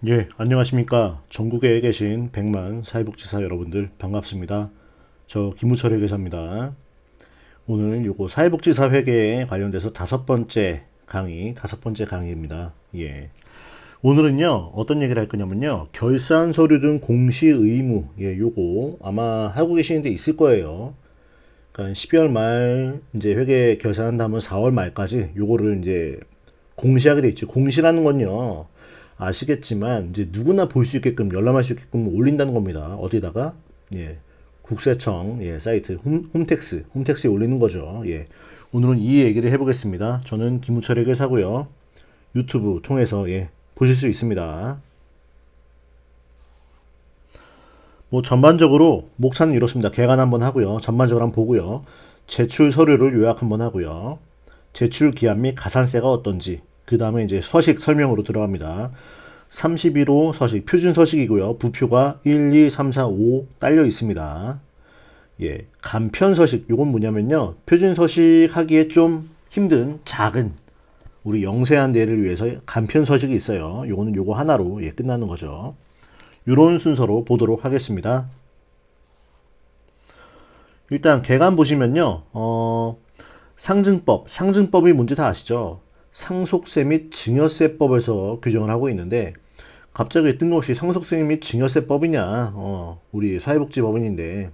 예, 안녕하십니까. 전국에 계신 100만 사회복지사 여러분들 반갑습니다. 저 김우철 회계사입니다. 오늘 요거 사회복지사 회계에 관련돼서 다섯 번째 강의입니다. 예. 오늘은요, 어떤 얘기를 할 거냐면요, 결산 서류 등 공시 의무, 예, 요거 아마 하고 계시는 데 있을 거예요. 그러니까 12월 말 이제 회계 결산한 다음은 4월 말까지 요거를 이제 공시하게 돼 있지. 공시라는 건요. 아시겠지만 이제 누구나 볼 수 있게끔 열람할 수 있게끔 올린다는 겁니다. 어디다가 예. 국세청 예, 사이트 홈택스에 올리는 거죠. 예. 오늘은 이 얘기를 해보겠습니다. 저는 김우철 회계사고요. 유튜브 통해서 예, 보실 수 있습니다. 뭐 전반적으로 목차는 이렇습니다. 개간 한번 하고요. 전반적으로 한번 보고요. 제출 서류를 요약 한번 하고요. 제출 기한 및 가산세가 어떤지. 그 다음에 이제 서식 설명으로 들어갑니다. 31호 서식, 표준 서식이고요. 부표가 1, 2, 3, 4, 5 딸려 있습니다. 예, 간편 서식, 요건 뭐냐면요. 표준 서식 하기에 좀 힘든 작은 우리 영세한 데를 위해서 간편 서식이 있어요. 요거는 요거 하나로 예, 끝나는 거죠. 요런 순서로 보도록 하겠습니다. 일단 개간 보시면요. 상증법이 뭔지 다 아시죠? 상속세 및 증여세법에서 규정을 하고 있는데 갑자기 뜬금없이 상속세 및 증여세법이냐? 우리 사회복지법인인데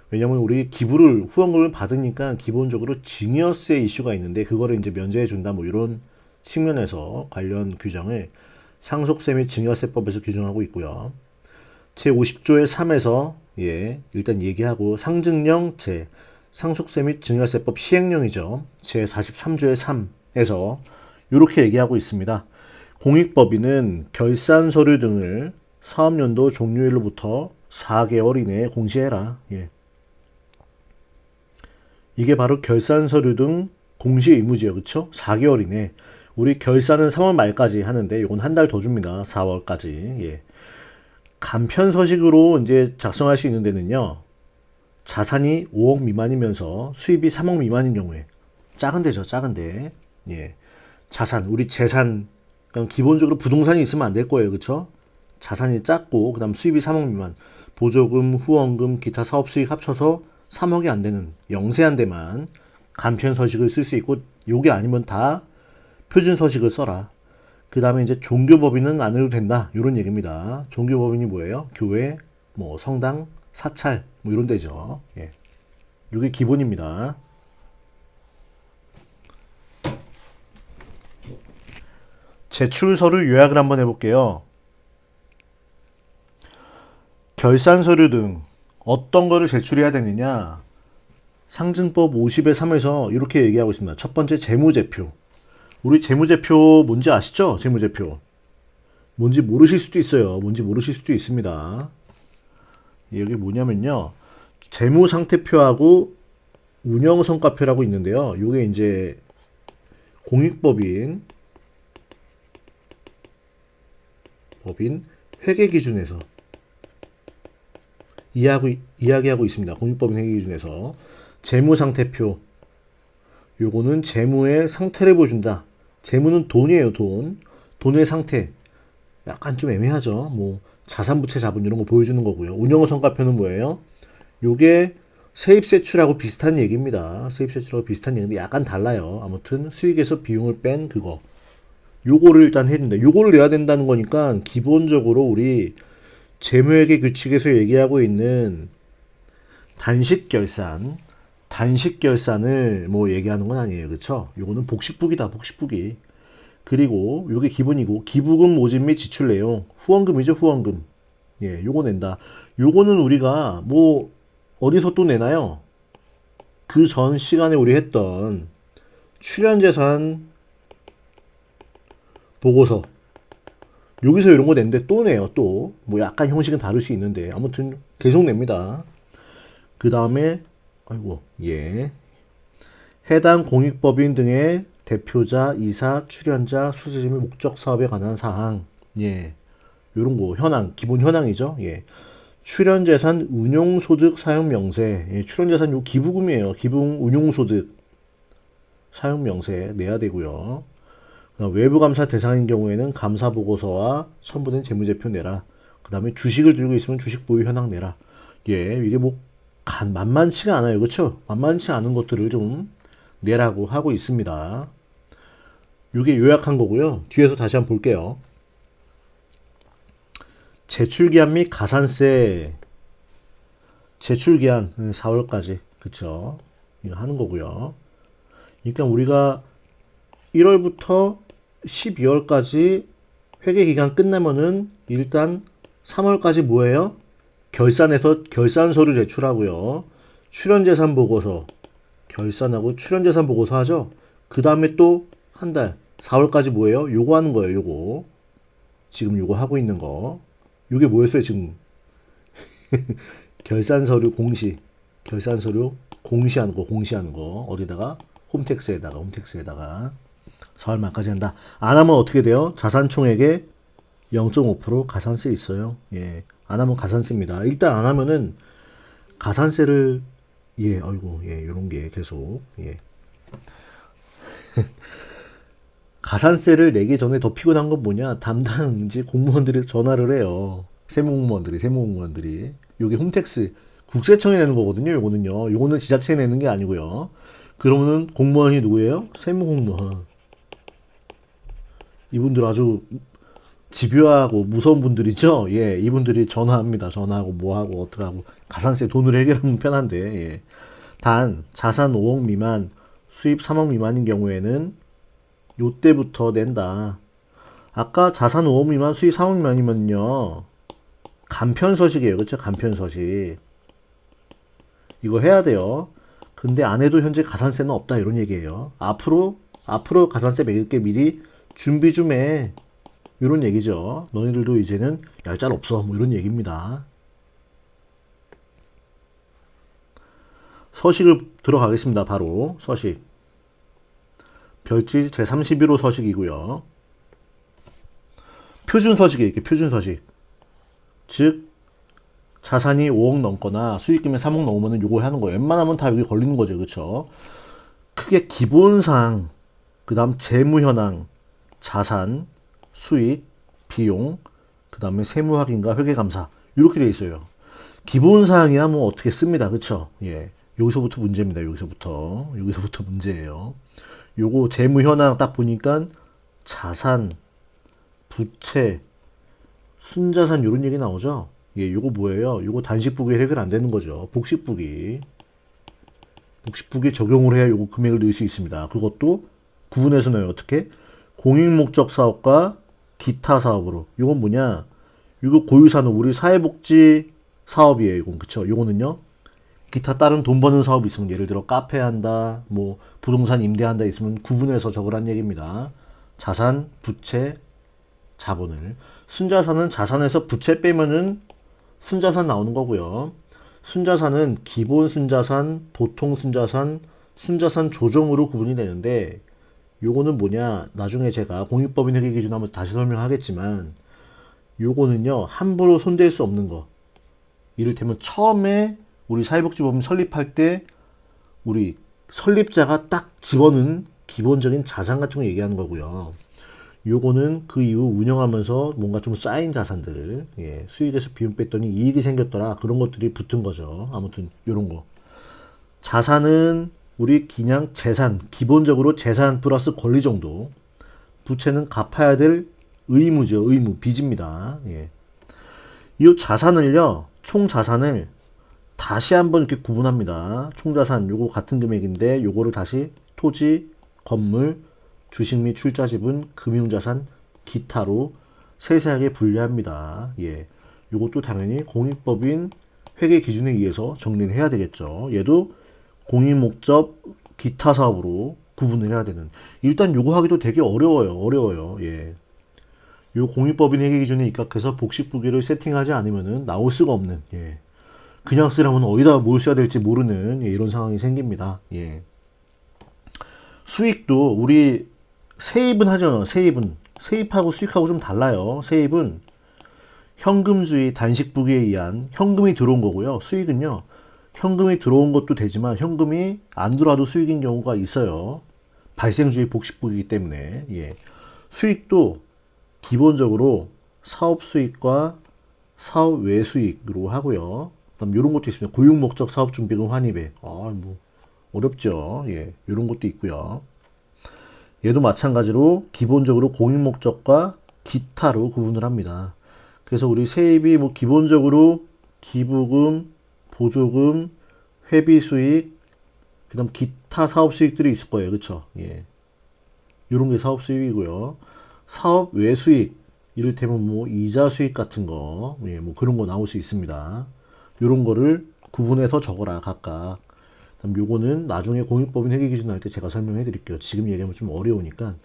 왜냐면 우리 기부를 후원금을 받으니까 기본적으로 증여세 이슈가 있는데 그거를 이제 면제해 준다 뭐 이런 측면에서 관련 규정을 상속세 및 증여세법에서 규정하고 있고요. 제50조의 3에서 예, 일단 얘기하고 상증령 상속세 및 증여세법 시행령이죠. 제43조의 3에서 이렇게 얘기하고 있습니다. 공익법인은 결산 서류 등을 사업연도 종료일로부터 4개월 이내에 공시해라. 예. 이게 바로 결산 서류 등 공시 의무지요. 그쵸? 4개월 이내. 우리 결산은 3월 말까지 하는데 이건 한 달 더 줍니다. 4월까지. 예. 간편 서식으로 이제 작성할 수 있는 데는요. 자산이 5억 미만이면서 수입이 3억 미만인 경우에 작은 데죠. 작은 데. 예. 우리 재산 그냥 기본적으로 부동산이 있으면 안 될 거예요. 그쵸? 자산이 작고 그다음 수입이 3억 미만. 보조금, 후원금, 기타 사업 수익 합쳐서 3억이 안 되는 영세한 데만 간편 서식을 쓸 수 있고 요게 아니면 다 표준 서식을 써라. 그 다음에 이제 종교법인은 안 해도 된다. 이런 얘기입니다. 종교법인이 뭐예요? 교회, 뭐 성당, 사찰, 뭐 이런 데죠. 예. 이게 기본입니다. 제출 서류 요약을 한번 해볼게요. 결산 서류 등 어떤 거를 제출해야 되느냐? 상증법 50의 3에서 이렇게 얘기하고 있습니다. 첫 번째 재무제표. 우리 재무제표 뭔지 아시죠? 재무제표. 뭔지 모르실 수도 있어요. 뭔지 모르실 수도 있습니다. 여기 뭐냐면요. 재무상태표하고 운영성과표라고 있는데요. 이게 이제 공익법인 회계 기준에서 이야기하고 있습니다. 공익법인 회계 기준에서 재무상태표 요거는 재무의 상태를 보여준다. 재무는 돈이에요. 돈의 상태 약간 좀 애매하죠. 뭐 자산부채 자본 이런 거 보여주는 거고요. 운영성과표는 뭐예요? 요게 세입세출하고 비슷한 얘기입니다. 세입세출하고 비슷한 얘기인데 약간 달라요. 아무튼 수익에서 비용을 뺀 그거. 요거를 일단 해야 된다. 요거를 내야 된다는 거니까 기본적으로 우리 재무회계 규칙에서 얘기하고 있는 단식 결산을 뭐 얘기하는 건 아니에요. 그쵸? 요거는 복식부기다. 복식부기. 그리고 요게 기본이고 기부금 모집 및 지출 내용 후원금이죠. 후원금. 예, 요거 낸다. 요거는 우리가 뭐 어디서 또 내나요? 그 전 시간에 우리 했던 출연재산 보고서 여기서 이런 거 냈는데 또 내요. 또 뭐 약간 형식은 다를 수 있는데 아무튼 계속 냅니다. 그 다음에 아이고 예 해당 공익법인 등의 대표자, 이사, 출연자, 수재점의 목적 사업에 관한 사항 예 요런 거 현황 기본 현황이죠. 예 출연재산 운용소득 사용명세 예, 출연재산 요 기부금이에요. 기부금 운용소득 사용명세 내야 되고요. 외부 감사 대상인 경우에는 감사 보고서와 첨부된 재무제표 내라. 그 다음에 주식을 들고 있으면 주식 보유 현황 내라. 예, 이게 뭐 만만치가 않아요. 그렇죠? 만만치 않은 것들을 좀 내라고 하고 있습니다. 이게 요약한 거고요. 뒤에서 다시 한번 볼게요. 제출기한 및 가산세 제출기한 4월까지 그쵸? 이거 하는 거고요. 그러니까 우리가 1월부터 12월까지 회계기간 끝나면은 일단 3월까지 뭐예요? 결산 서류 제출하고요. 출연재산 보고서 결산하고 출연재산 보고서 하죠. 그 다음에 또 한 달 4월까지 뭐예요? 요거 하는 거예요. 요거 지금 요거 하고 있는 거. 요게 뭐였어요 지금? 결산 서류 공시하는 거 어디다가 홈택스에다가 4월 말까지 한다. 안 하면 어떻게 돼요? 자산총액의 0.5% 가산세 있어요. 예. 안 하면 가산세입니다. 일단 안 하면은 가산세를 요런 게 계속 가산세를 내기 전에 더 피곤한 건 뭐냐? 담당 이제 공무원들이 전화를 해요. 세무공무원들이. 요게 홈택스 국세청에 내는 거거든요. 요거는 지자체에 내는 게 아니고요. 그러면은 공무원이 누구예요? 세무공무원. 이분들 아주 집요하고 무서운 분들이죠. 예, 이분들이 전화합니다. 전화하고 뭐하고 어떡하고 가산세 돈으로 해결하면 편한데. 예. 단 자산 5억 미만, 수입 3억 미만인 경우에는 요때부터 낸다. 아까 자산 5억 미만, 수입 3억 미만이면요. 간편서식이에요. 그렇죠? 간편서식. 이거 해야 돼요. 근데 안 해도 현재 가산세는 없다. 이런 얘기예요. 앞으로 가산세 매길 게 미리 준비 좀 해. 이런 얘기죠. 너희들도 이제는 얄짤 없어. 뭐 이런 얘기입니다. 서식을 들어가겠습니다. 바로 서식. 별지 제31호 서식이고요. 표준서식이에요. 이렇게 표준서식. 즉 자산이 5억 넘거나 수익금이 3억 넘으면 요거 하는 거예요. 웬만하면 다 여기 걸리는 거죠. 그렇죠? 크게 기본사항, 그 다음 재무현황, 자산, 수익, 비용, 그 다음에 세무확인과 회계감사 이렇게 돼 있어요. 기본사항이야 뭐 어떻게 씁니다. 그쵸? 예, 여기서부터 문제입니다. 여기서부터 문제예요. 요거 재무현황 딱 보니까 자산, 부채, 순자산 요런 얘기 나오죠? 예, 요거 뭐예요? 요거 단식부기 해결 안 되는 거죠. 복식부기 적용을 해야 요거 금액을 넣을 수 있습니다. 그것도 구분해서 넣어요. 어떻게? 공익목적 사업과 기타 사업으로. 요건 뭐냐? 요거 고유산업, 우리 사회복지 사업이에요. 이건 그쵸? 요거는요. 기타 다른 돈 버는 사업이 있으면 예를 들어 카페 한다, 뭐 부동산 임대한다 있으면 구분해서 적으란 얘기입니다. 자산, 부채, 자본을. 순자산은 자산에서 부채 빼면은 순자산 나오는 거고요. 순자산은 기본 순자산, 보통 순자산, 순자산 조정으로 구분이 되는데 요거는 뭐냐? 나중에 제가 공익법인 회계 기준 한번 다시 설명하겠지만 요거는요. 함부로 손댈 수 없는 거. 이를테면 처음에 우리 사회복지법인 설립할 때 우리 설립자가 딱 집어넣은 기본적인 자산 같은 거 얘기하는 거고요. 요거는 그 이후 운영하면서 뭔가 좀 쌓인 자산들, 예, 수익에서 비용 뺐더니 이익이 생겼더라. 그런 것들이 붙은 거죠. 아무튼 요런 거. 자산은 우리 그냥 재산, 기본적으로 재산 플러스 권리 정도. 부채는 갚아야 될 의무죠. 빚입니다. 예. 이 자산을요, 총 자산을 다시 한번 이렇게 구분합니다. 총 자산 요거 같은 금액인데 요거를 다시 토지, 건물, 주식 및 출자 지분, 금융자산, 기타로 세세하게 분류합니다. 예. 요것도 당연히 공익법인 회계 기준에 의해서 정리를 해야 되겠죠. 얘도 공익목적 기타 사업으로 구분을 해야 되는. 일단 요거 하기도 되게 어려워요. 예. 요 공익법인 회계 기준에 입각해서 복식부기를 세팅하지 않으면은 나올 수가 없는, 예. 그냥 쓰려면 어디다 뭘 써야 될지 모르는, 예, 이런 상황이 생깁니다. 예. 수익도 우리 세입은 하죠. 세입하고 수익하고 좀 달라요. 세입은 현금주의 단식부기에 의한 현금이 들어온 거고요. 수익은요. 현금이 들어온 것도 되지만 현금이 안 들어와도 수익인 경우가 있어요. 발생주의 복식부기이기 때문에. 예. 수익도 기본적으로 사업 수익과 사업 외 수익으로 하고요. 그다음 이런 것도 있습니다. 고용 목적 사업 준비금 환입액. 뭐 어렵죠. 예, 이런 것도 있고요. 얘도 마찬가지로 기본적으로 공익 목적과 기타로 구분을 합니다. 그래서 우리 세입이 뭐 기본적으로 기부금, 보조금, 회비 수익, 그다음 기타 사업 수익들이 있을 거예요. 그렇죠? 예. 이런 게 사업 수익이고요. 사업 외 수익, 이를테면 뭐 이자 수익 같은 거, 예, 뭐 그런 거 나올 수 있습니다. 이런 거를 구분해서 적어라 각각. 그다음 요거는 나중에 공익법인 회계 기준 할 때 제가 설명해 드릴게요. 지금 얘기하면 좀 어려우니까.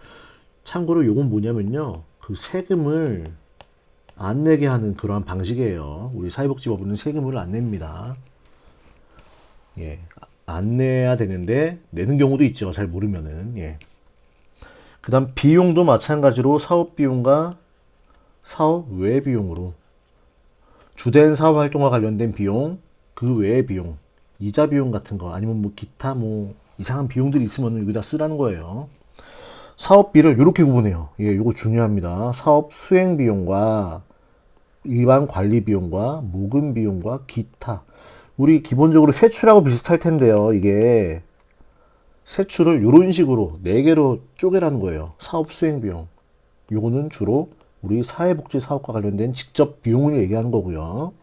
참고로 요건 뭐냐면요. 그 세금을 안 내게 하는 그러한 방식이에요. 우리 사회복지법은 세금을 안 냅니다. 예. 안 내야 되는데 내는 경우도 있죠. 잘 모르면은. 예. 그다음 비용도 마찬가지로 사업 비용과 사업 외 비용으로 주된 사업 활동과 관련된 비용, 그 외의 비용, 이자 비용 같은 거 아니면 뭐 기타 뭐 이상한 비용들이 있으면 여기다 쓰라는 거예요. 사업비를 이렇게 구분해요. 예, 이거 중요합니다. 사업 수행 비용과 일반 관리 비용과 모금 비용과 기타. 우리 기본적으로 세출하고 비슷할 텐데요. 이게 세출을 이런 식으로 4개로 쪼개라는 거예요. 사업 수행 비용. 요거는 주로 우리 사회복지 사업과 관련된 직접 비용을 얘기하는 거고요.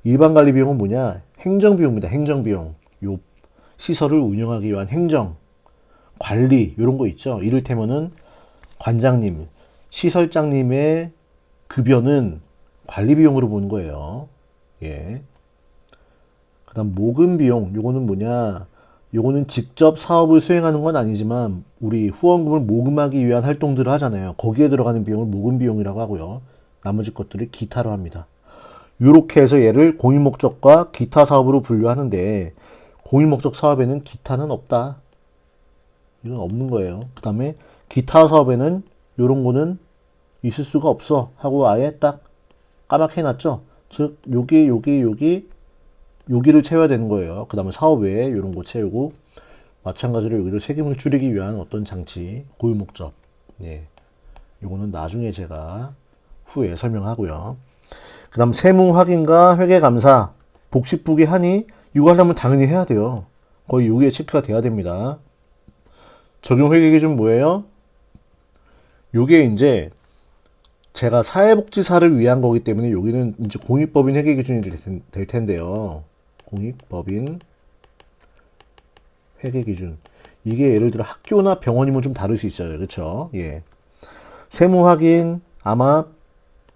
일반 관리 비용은 뭐냐? 행정비용입니다. 행정비용. 요 시설을 운영하기 위한 행정, 관리 이런 거 있죠. 이를테면은 관장님, 시설장님의 급여는 관리 비용으로 보는 거예요. 예. 그다음 모금 비용. 요거는 뭐냐? 요거는 직접 사업을 수행하는 건 아니지만 우리 후원금을 모금하기 위한 활동들을 하잖아요. 거기에 들어가는 비용을 모금 비용이라고 하고요. 나머지 것들을 기타로 합니다. 요렇게 해서 얘를 공익 목적과 기타 사업으로 분류하는데 공익 목적 사업에는 기타는 없다. 이건 없는 거예요. 그 다음에 기타 사업에는 요런 거는 있을 수가 없어 하고 아예 딱 까맣게 해놨죠. 즉 여기를 채워야 되는 거예요. 그 다음에 사업 외에 이런 거 채우고 마찬가지로 여기를 세금을 줄이기 위한 어떤 장치, 고유 목적. 예. 요거는 나중에 제가 후에 설명하고요. 그 다음 세무 확인과 회계 감사, 복식부기 하니 이거 하려면 당연히 해야 돼요. 거의 여기에 체크가 돼야 됩니다. 적용 회계 기준 뭐예요? 요게 이제 제가 사회복지사를 위한 거기 때문에 여기는 이제 공익법인 회계 기준이 될 텐데요. 공익법인 회계 기준. 이게 예를 들어 학교나 병원이면 좀 다를 수 있어요. 그렇죠? 예. 세무 확인 아마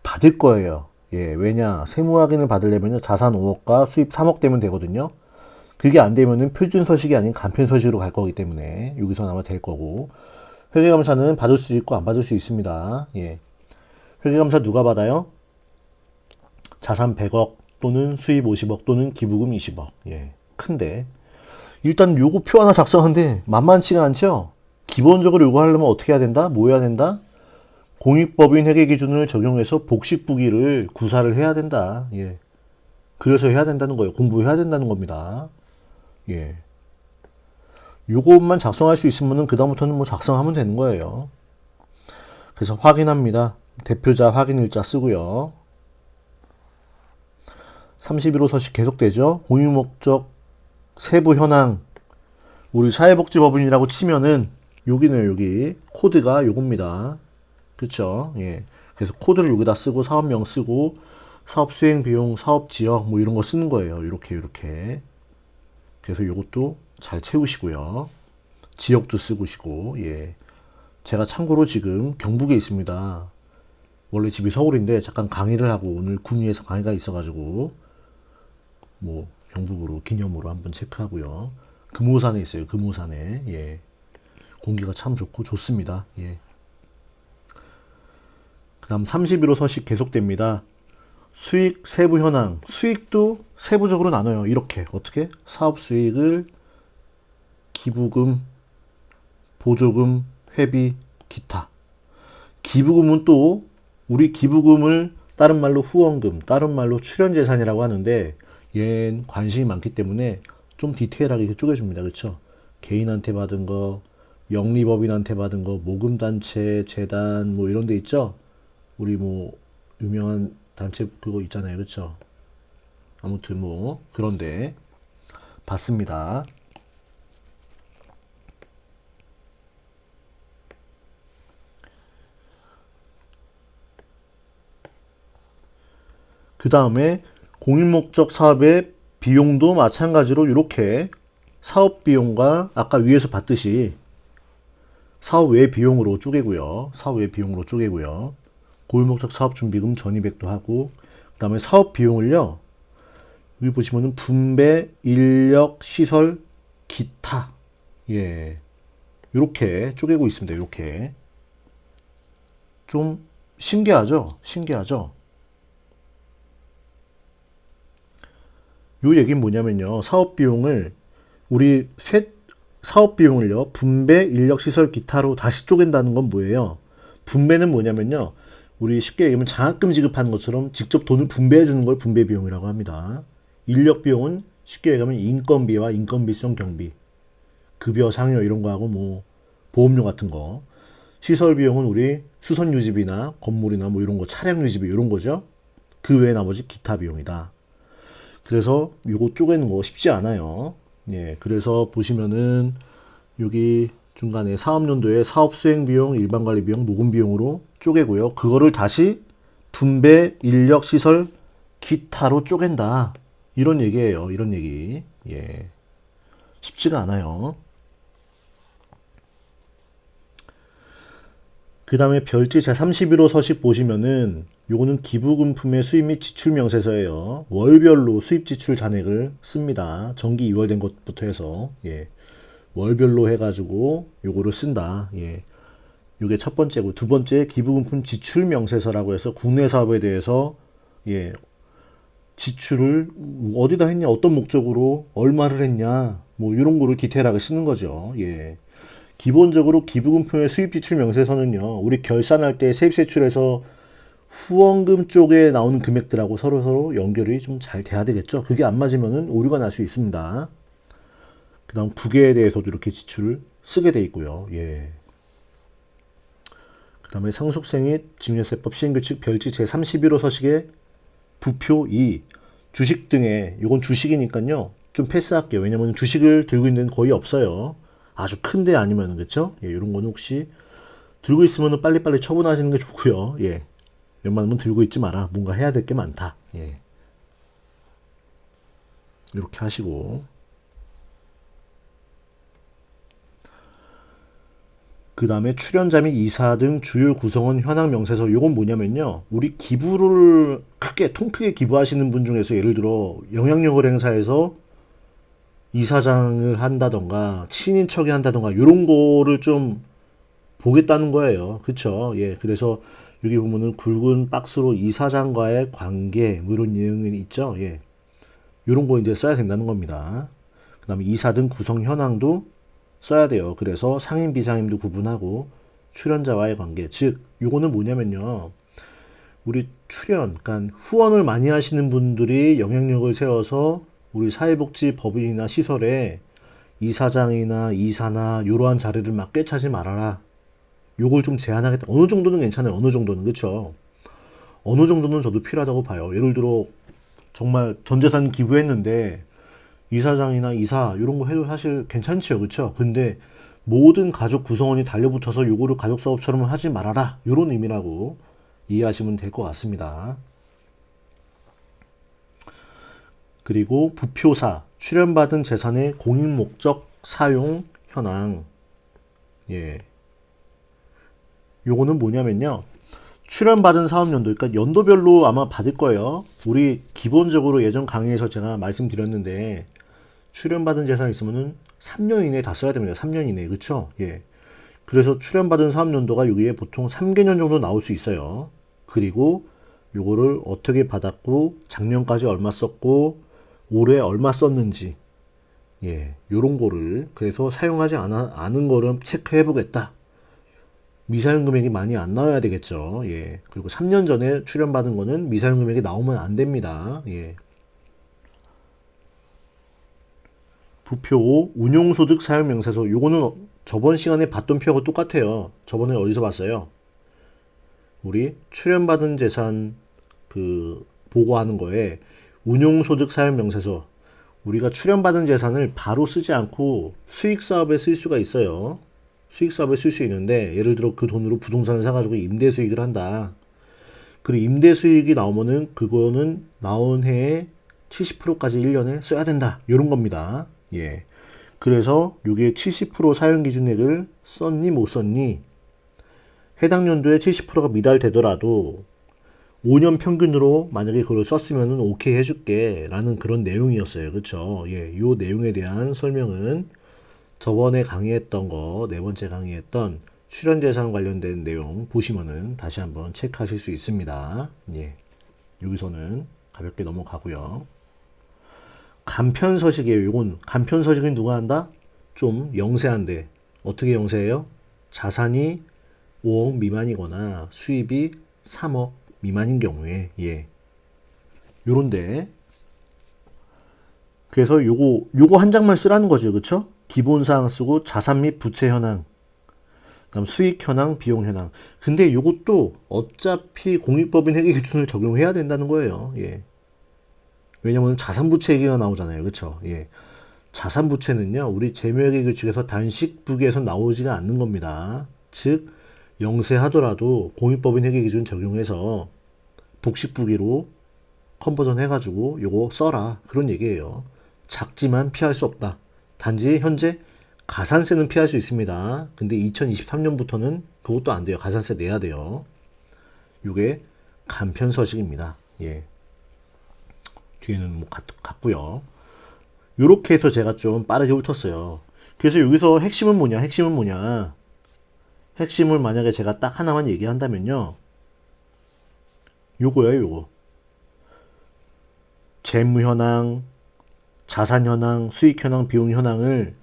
받을 거예요. 예. 왜냐? 세무 확인을 받으려면 자산 5억과 수입 3억 되면 되거든요. 그게 안 되면은 표준 서식이 아닌 간편 서식으로 갈 거기 때문에 여기서 아마 될 거고. 회계 감사는 받을 수 있고 안 받을 수 있습니다. 예. 회계 감사 누가 받아요? 자산 100억 또는 수입 50억 또는 기부금 20억. 예. 큰데. 일단 요거 표 하나 작성하는데 만만치가 않죠? 기본적으로 요거 하려면 어떻게 해야 된다? 뭐 해야 된다? 공익법인 회계 기준을 적용해서 복식부기를 구사를 해야 된다. 예. 그래서 해야 된다는 거예요. 공부해야 된다는 겁니다. 예. 요것만 작성할 수 있으면은 그다음부터는 뭐 작성하면 되는 거예요. 그래서 확인합니다. 대표자 확인일자 쓰고요. 31호 서식 계속되죠. 공익목적 세부 현황. 우리 사회복지법인이라고 치면은 여기네요. 여기 코드가 요겁니다. 그쵸? 예. 그래서 코드를 여기다 쓰고 사업명 쓰고 사업 수행 비용, 사업 지역 뭐 이런 거 쓰는 거예요. 이렇게. 그래서 요것도 잘 채우시고요. 지역도 쓰시고 예. 제가 참고로 지금 경북에 있습니다. 원래 집이 서울인데 잠깐 강의를 하고 오늘 군위에서 강의가 있어가지고 뭐 경북으로 기념으로 한번 체크하고요. 금오산에 있어요. 금오산에. 예. 공기가 참 좋고 좋습니다. 예. 그 다음 31호 서식 계속됩니다. 수익 세부 현황. 수익도 세부적으로 나눠요. 이렇게. 어떻게? 사업 수익을 기부금, 보조금, 회비, 기타. 기부금은 또 우리 기부금을 다른 말로 후원금, 다른 말로 출연재산이라고 하는데 얘는 관심이 많기 때문에 좀 디테일하게 쪼개줍니다. 그렇죠? 개인한테 받은 거, 영리법인한테 받은 거, 모금단체, 재단, 뭐 이런 데 있죠? 우리 뭐, 유명한 단체 그거 있잖아요. 그쵸? 아무튼 뭐, 그런데 받습니다. 그 다음에 공익목적 사업의 비용도 마찬가지로 이렇게 사업 비용과 아까 위에서 봤듯이 사업 외 비용으로 쪼개고요. 사업 외 비용으로 쪼개고요. 고유목적 사업 준비금 전입액도 하고 그 다음에 사업 비용을요. 여기 보시면은 분배, 인력, 시설, 기타 예 이렇게 쪼개고 있습니다. 이렇게 좀 신기하죠? 신기하죠? 요 얘기는 뭐냐면요. 사업 비용을 우리 사업 비용을요. 분배, 인력, 시설, 기타로 다시 쪼갠다는 건 뭐예요? 분배는 뭐냐면요. 우리 쉽게 얘기하면 장학금 지급하는 것처럼 직접 돈을 분배해 주는 걸 분배 비용이라고 합니다. 인력 비용은 쉽게 얘기하면 인건비와 인건비성 경비, 급여, 상여 이런 거하고 뭐 보험료 같은 거. 시설 비용은 우리 수선 유지비나 건물이나 뭐 이런 거, 차량 유지비 이런 거죠. 그 외에 나머지 기타 비용이다. 그래서 이거 쪼개는 거 쉽지 않아요. 예, 그래서 보시면은 여기 중간에 사업연도에 사업 수행 비용, 일반 관리 비용, 모금 비용으로 쪼개고요. 그거를 다시 분배, 인력, 시설, 기타로 쪼갠다. 이런 얘기예요. 이런 얘기. 예. 쉽지가 않아요. 그 다음에 별지 제31호 서식 보시면은 요거는 기부금품의 수입 및 지출 명세서예요. 월별로 수입 지출 잔액을 씁니다. 정기 2월 된 것부터 해서 예. 월별로 해가지고 요거를 쓴다. 예. 요게 첫 번째고 두 번째 기부금품 지출 명세서라고 해서 국내 사업에 대해서 예. 지출을 어디다 했냐, 어떤 목적으로 얼마를 했냐, 뭐 이런 거를 디테일하게 쓰는 거죠. 예. 기본적으로 기부금품의 수입지출 명세서는요, 우리 결산할 때 세입세출에서 후원금 쪽에 나오는 금액들하고 서로 연결이 좀 잘 돼야 되겠죠. 그게 안 맞으면은 오류가 날 수 있습니다. 그 다음 부계에 대해서도 이렇게 지출을 쓰게 돼 있고요. 예. 그 다음에 상속세 및 증여세법 시행규칙 별지 제31호 서식의 부표 2 주식 등의 이건 주식이니까요. 좀 패스할게요. 왜냐면 주식을 들고 있는 거의 없어요. 아주 큰데 아니면은 그쵸? 예, 이런 거는 혹시 들고 있으면 빨리빨리 처분하시는 게 좋고요. 예. 웬만하면 들고 있지 마라. 뭔가 해야 될 게 많다. 예. 이렇게 하시고 그 다음에 출연자 및 이사 등 주요 구성원 현황 명세서 요건 뭐냐면요. 우리 기부를 통크게 기부하시는 분 중에서 예를 들어 영향력을 행사해서 이사장을 한다던가 친인척이 한다던가 요런 거를 좀 보겠다는 거예요. 그쵸? 예. 그래서 여기 보면은 굵은 박스로 이사장과의 관계 뭐 이런 내용이 있죠. 예. 요런 거 이제 써야 된다는 겁니다. 그 다음에 이사 등 구성 현황도 써야 돼요. 그래서 상임 비상임도 구분하고 출연자와의 관계. 즉 요거는 뭐냐면요. 우리 그러니까 후원을 많이 하시는 분들이 영향력을 세워서 우리 사회복지 법인이나 시설에 이사장이나 이사나 이러한 자리를 막 꿰차지 말아라. 요걸 좀 제한하겠다. 어느 정도는 괜찮아요. 어느 정도는 그쵸? 어느 정도는 저도 필요하다고 봐요. 예를 들어 정말 전 재산 기부했는데 이사장이나 이사 이런 거 해도 사실 괜찮지요. 그쵸? 근데 모든 가족 구성원이 달려붙어서 요거를 가족사업처럼 하지 말아라. 요런 의미라고 이해하시면 될 것 같습니다. 그리고 부표사, 출연받은 재산의 공익목적 사용 현황. 예. 요거는 뭐냐면요. 출연받은 사업연도, 그러니까 연도별로 아마 받을 거예요. 우리 기본적으로 예전 강의에서 제가 말씀드렸는데, 출연받은 재산 있으면은 3년 이내에 다 써야 됩니다. 3년 이내에. 그쵸? 예. 그래서 출연받은 사업연도가 여기에 보통 3개년 정도 나올 수 있어요. 그리고 요거를 어떻게 받았고, 작년까지 얼마 썼고, 올해 얼마 썼는지, 예, 요런 거를, 그래서 사용하지 않은 거를 체크해 보겠다. 미사용 금액이 많이 안 나와야 되겠죠. 예. 그리고 3년 전에 출연받은 거는 미사용 금액이 나오면 안 됩니다. 예. 부표 5, 운용소득 사용명세서. 요거는 저번 시간에 봤던 표하고 똑같아요. 저번에 어디서 봤어요? 우리 출연받은 재산 보고하는 거에 운용소득 사용명세서, 우리가 출연받은 재산을 바로 쓰지 않고 수익사업에 쓸 수가 있어요. 수익사업에 쓸 수 있는데, 예를 들어 그 돈으로 부동산을 사가지고 임대수익을 한다. 그리고 임대수익이 나오면은 그거는 나온 해에 70%까지 1년에 써야 된다. 이런 겁니다. 예. 그래서 이게 70% 사용기준액을 썼니 못 썼니, 해당 연도에 70%가 미달되더라도 5년 평균으로 만약에 그걸 썼으면은 오케이 해줄게 라는 그런 내용이었어요. 그쵸? 예, 요 내용에 대한 설명은 저번에 강의했던 거, 네 번째 강의했던 출연재산 관련된 내용 보시면은 다시 한번 체크하실 수 있습니다. 예, 여기서는 가볍게 넘어가고요. 간편서식이에요. 요건 간편서식은 누가 한다? 좀 영세한데, 어떻게 영세해요? 자산이 5억 미만이거나 수입이 3억 미만인 경우에, 예, 요런데, 그래서 요거 한 장만 쓰라는 거죠. 그쵸? 기본사항 쓰고 자산 및 부채 현황, 그다음 수익 현황, 비용 현황. 근데 요것도 어차피 공익법인 회계 기준을 적용해야 된다는 거예요. 예. 왜냐면 자산부채 얘기가 나오잖아요. 그쵸? 예. 자산부채는요, 우리 재무회계 규칙에서 단식부기에서 나오지가 않는 겁니다. 즉, 영세하더라도 공익법인 회계 기준 적용해서 복식부기로 컨버전 해가지고 요거 써라. 그런 얘기예요. 작지만 피할 수 없다. 단지 현재 가산세는 피할 수 있습니다. 근데 2023년부터는 그것도 안 돼요. 가산세 내야 돼요. 요게 간편서식입니다. 예. 뒤에는 뭐 같고요. 요렇게 해서 제가 좀 빠르게 훑었어요. 그래서 여기서 핵심은 뭐냐? 핵심은 뭐냐? 핵심을 만약에 제가 딱 하나만 얘기한다면요. 요거예요, 요거. 재무 현황, 자산 현황, 수익 현황, 비용 현황을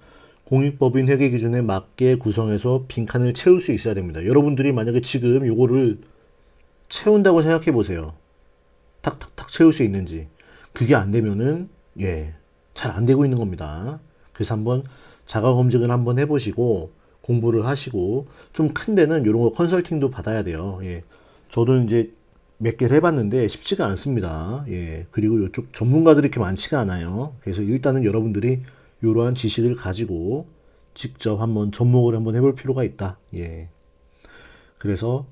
공익법인 회계 기준에 맞게 구성해서 빈칸을 채울 수 있어야 됩니다. 여러분들이 만약에 지금 요거를 채운다고 생각해 보세요. 탁탁탁 채울 수 있는지. 그게 안 되면은, 예, 잘 안 되고 있는 겁니다. 그래서 한번 자가 검증을 한번 해보시고 공부를 하시고, 좀 큰 데는 이런 거 컨설팅도 받아야 돼요. 예. 저도 이제 몇 개를 해봤는데 쉽지가 않습니다. 예. 그리고 이쪽 전문가들이 이렇게 많지가 않아요. 그래서 일단은 여러분들이 이러한 지식을 가지고 직접 한번 접목을 한번 해볼 필요가 있다. 예. 그래서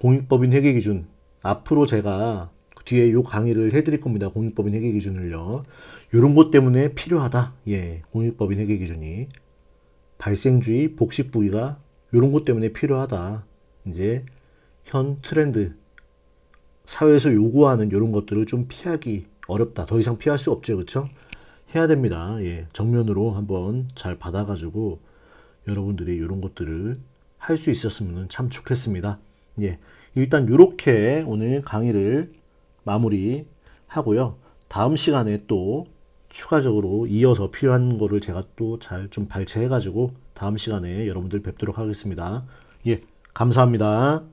공익법인 회계기준, 앞으로 제가 뒤에 요 강의를 해드릴 겁니다. 공익법인 회계기준을요. 요런 것 때문에 필요하다. 예. 공익법인 회계기준이. 발생주의, 복식부기가 요런 것 때문에 필요하다. 이제 현 트렌드, 사회에서 요구하는 이런 것들을 좀 피하기 어렵다. 더 이상 피할 수 없죠. 그쵸? 해야 됩니다. 예. 정면으로 한번 잘 받아가지고 여러분들이 이런 것들을 할 수 있었으면 참 좋겠습니다. 예. 일단 이렇게 오늘 강의를 마무리 하고요. 다음 시간에 또 추가적으로 이어서 필요한 거를 제가 또 잘 좀 발췌해가지고 다음 시간에 여러분들 뵙도록 하겠습니다. 예. 감사합니다.